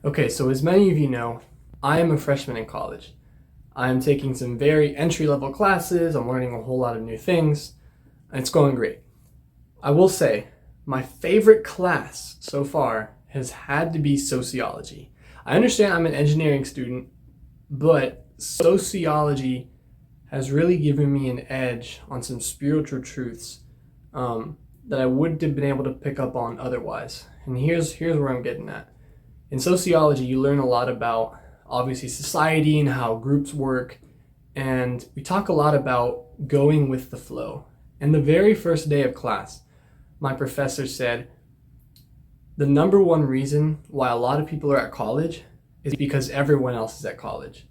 Okay, so as many of you know, I am a freshman in college. I'm taking some very entry-level classes, I'm learning a whole lot of new things, and it's going great. I will say, my favorite class so far has had to be sociology. I understand I'm an engineering student, but sociology has really given me an edge on some spiritual truths that I wouldn't have been able to pick up on otherwise. And here's where I'm getting at. In sociology, you learn a lot about obviously society and how groups work, and we talk a lot about going with the flow. And the very first day of class, my professor said, the number one reason why a lot of people are at college is because everyone else is at college.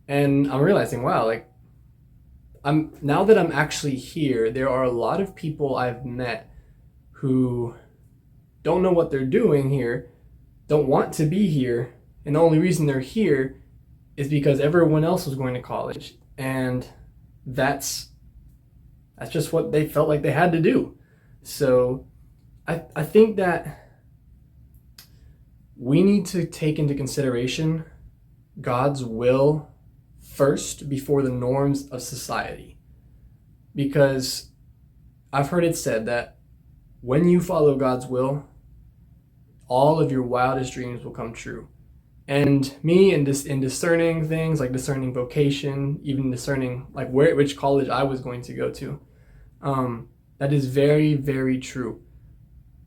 And I'm realizing, wow, now that I'm actually here, there are a lot of people I've met who don't know what they're doing here, don't want to be here, and the only reason they're here is because everyone else was going to college, and that's just what they felt like they had to do. So I think that we need to take into consideration God's will first before the norms of society, because I've heard it said that when you follow God's will, all of your wildest dreams will come true. And me, in discerning things like discerning vocation, even discerning like which college I was going to go to, that is very, very true.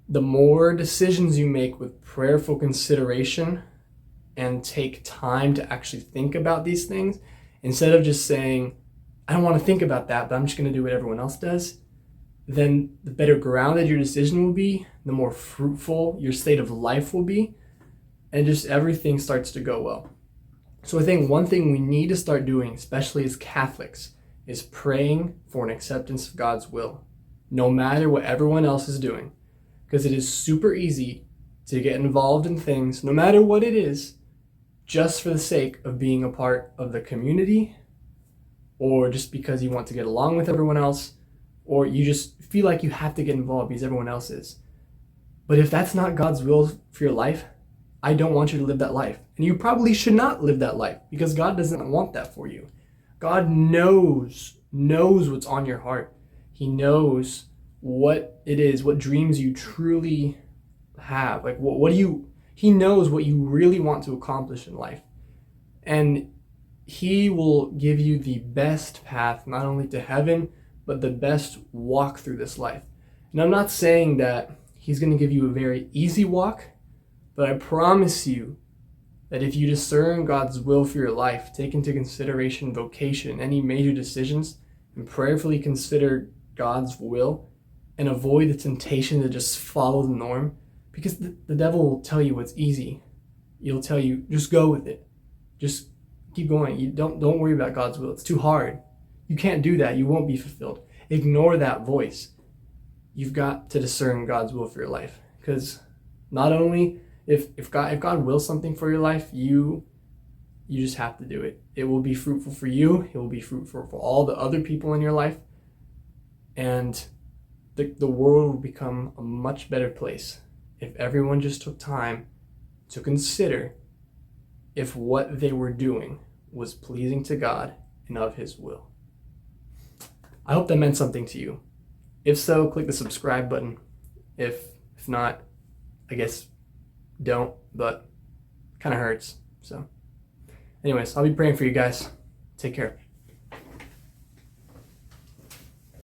The more decisions you make with prayerful consideration and take time to actually think about these things, instead of just saying, I don't want to think about that, but I'm just going to do what everyone else does, then the better grounded your decision will be, the more fruitful your state of life will be, and just everything starts to go well. So I think one thing we need to start doing, especially as Catholics, is praying for an acceptance of God's will, no matter what everyone else is doing. Because it is super easy to get involved in things, no matter what it is, just for the sake of being a part of the community, or just because you want to get along with everyone else, or you just feel like you have to get involved because everyone else is. But if that's not God's will for your life, I don't want you to live that life. And you probably should not live that life, because God doesn't want that for you. God knows what's on your heart. He knows what it is, what dreams you truly have. Like He knows what you really want to accomplish in life. And He will give you the best path, not only to heaven, but the best walk through this life. And I'm not saying that He's going to give you a very easy walk, but I promise you that if you discern God's will for your life, take into consideration vocation, any major decisions, and prayerfully consider God's will, and avoid the temptation to just follow the norm, because the devil will tell you what's easy. He'll tell you, just go with it. Just keep going. You don't worry about God's will. It's too hard. You can't do that. You won't be fulfilled. Ignore that voice. You've got to discern God's will for your life, because not only if God wills something for your life, you just have to do it. It will be fruitful for you. It will be fruitful for all the other people in your life, and the world will become a much better place if everyone just took time to consider if what they were doing was pleasing to God and of His will. I hope that meant something to you. If so, click the subscribe button. If not, I guess don't, but kind of hurts. So anyways, I'll be praying for you guys. Take care.